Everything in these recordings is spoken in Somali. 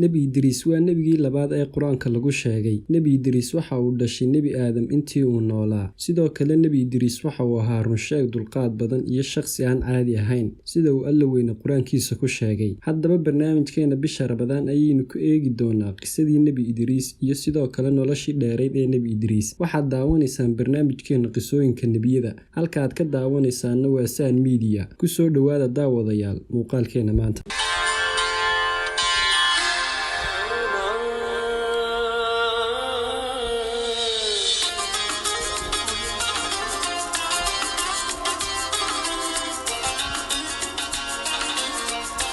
Nebi Idriis waa nebigii labaad ee Qur'aanka lagu sheegay. Nebi Idriis waxa uu dhashay Nebi Aadam intii uu noolaa. Sidoo kale Nebi Idriis waxa uu ahaa runsheeg dulqaad badan iyo shakhsi aan caadi ahayn, sida uu Alle weyne Qur'aankiisa ku sheegay. Haddaba barnaamijkeena bisha Ramadaan ayaynu ku eegi doonaa qisadii Nebi Idriis iyo sidoo kale noloshii dheerayd ee Nebi Idriis. Waxaad daawanaysaan barnaamijkeena qisooyinka nebiyada. Halka aad ka daawanaysaana waa Saan Media. Ku soo dhawaada daawadayaal muuqaalkeena maanta.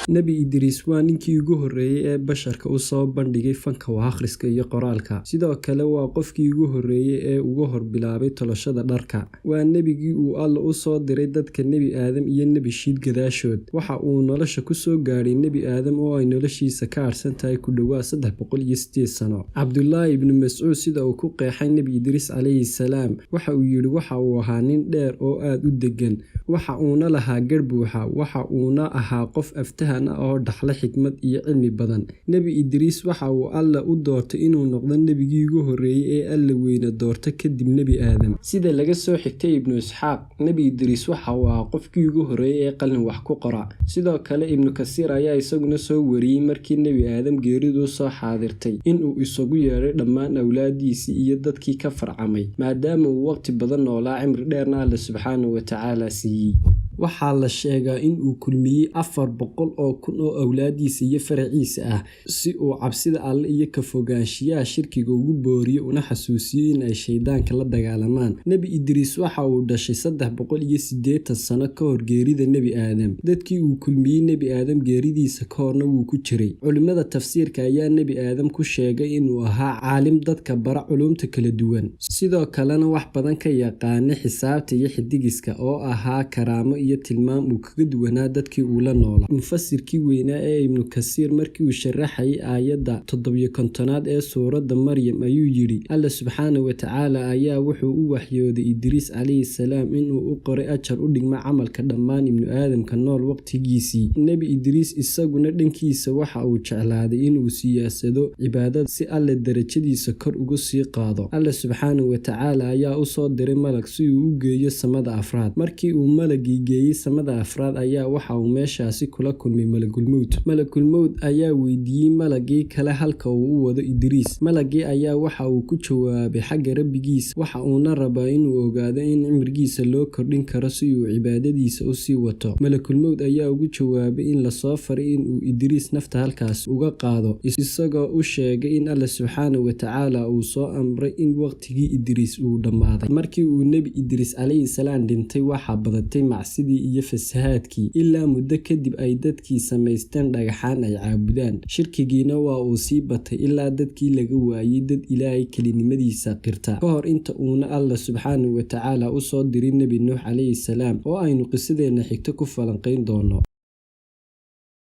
Nebi Idriis waa ninkii ugu horreeyay ee basharka u soo bandhigay fanka wax akhriska iyo qoraalka. Sidoo kale waa qofkii ugu horreeyay ee ugu hor bilaabay tolashada dharka. Waa nebigii uu Alle u soo diray dadka Nebi Aadam iyo Nebi Shiid gadaashood. Waxa uu nolosha ku soo gaadhay Nebi Aadam oo ay noloshiisa ka harsan tahay ku dhawaad 308 sano. Cabdullaahi ibn Mascuud sida uu ku qeexay Nebi Idriis calayhi salaam waxa uu yiri waxa uu ahaa nin dheer oo aad u degan. Waxa uuna lahaa garh buuxa. Waxa uuna ahaa qof aftahan oo dhaxla xikmad iyo cilmi badan. Nebi Idriis waxa uu Alle u doortay inuu noqdo nebigii ugu horreeyay ee Alle weyne doorta kadib Nebi Aadam. Sida laga soo xigtay Ibn Isxaaq, Nebi Idriis waxa uu ahaa qofkii ugu horreeyay ee qalin wax ku qora. Sidoo kale Ibn Kasiir ayaa isaguna soo wariyay markii Nebi Aadam geeridu soo xaadirtay inuu isagu yeeray dhammaan awlaadiisii iyo dadkii ka farcamay, maadaama uu waqti badan noolaa cimri dheerna Alle subxaanahu wa tacaala siiyay. Waxaa la sheegaa in uu kulmiyay 400,000 oo awlaadiisa iyo faraciisa ah si uu cabsida Alle iyo ka fogaanshiyaha shirkiga ugu booriyo una xasuusiyo in ay shaydaanka la dagaalamaan. Nebi Idriis waxa uu dhashay 380 sano ka hor geerida Nebi Aadam. Dadkii uu kulmiyay Nebi Aadam geeridiisa ka horna wuu ku jiray. Culimada tafsiirka ayaa Nebi Aadam ku sheegay inuu ahaa caalim dadka bara culumta kala duwan, sidoo kalena wax badan ka yaqaanay xisaabta iyo xidigiska oo ahaa karaamo iyo tilmaam uu kaga duwanaa dadkii uu la noolaa. Mufassirkii weynaa ee Ibn Kasiir markii uu sharaxay aayadda 57aad ee suuradda Maryam ayuu yiri Alle subxaanahu wa tacaala ayaa wuxuu u waxyooday Idriis calayhi salaam inuu u qoray ajar u dhigma camalka dhammaan ibnu aadamka nool waqtigiisii. Nebi Idriis isaguna dhankiisa waxa uu jeclaaday inuu siyaasado cibaadada si Alle darajadiisa kor ugu sii qaado. Alle subxaanahu wa tacaala ayaa u soo diray malag si uu u geeyo samada afraad. Markii uu malagii geeyay samada afraad ayaa waxa uu meeshaasi kula kulmay malakul mawt. Malakul mawt ayaa weydiiyay malagii kale halka uu u wado Idriis. Malagii ayaa waxa uu ku jawaabay xagga Rabbigiisa. Waxa uuna rabaa inuu ogaado in cimrigiisa loo kordhin karo si uu cibaadadiisa u sii wato. Malakul mawt ayaa ugu jawaabay in la soo faray in uu Idriis nafta halkaas uga qaado, isagoo u sheegay in Alle subxaanahu wa tacaala uu soo amray in waqtigii Idriis uu dhammaaday. Markii uu Nebi Idriis calayhi salaam dhintay waxa badatay macsidii iyo fasahaadkii ilaa muddo kadib ay dadkii samaysteen dhagaxaan ay caabudaan. Shirkigiina waa uu sii batay ilaa dadkii laga waayay dad Ilaahay kelinimadiisa qirta ka hor inta uuna Alle subxaanahu wa tacaala u soo diray Nebi Nuux calayhi salaam oo aynu qisadeena xigta ku falanqayn doono.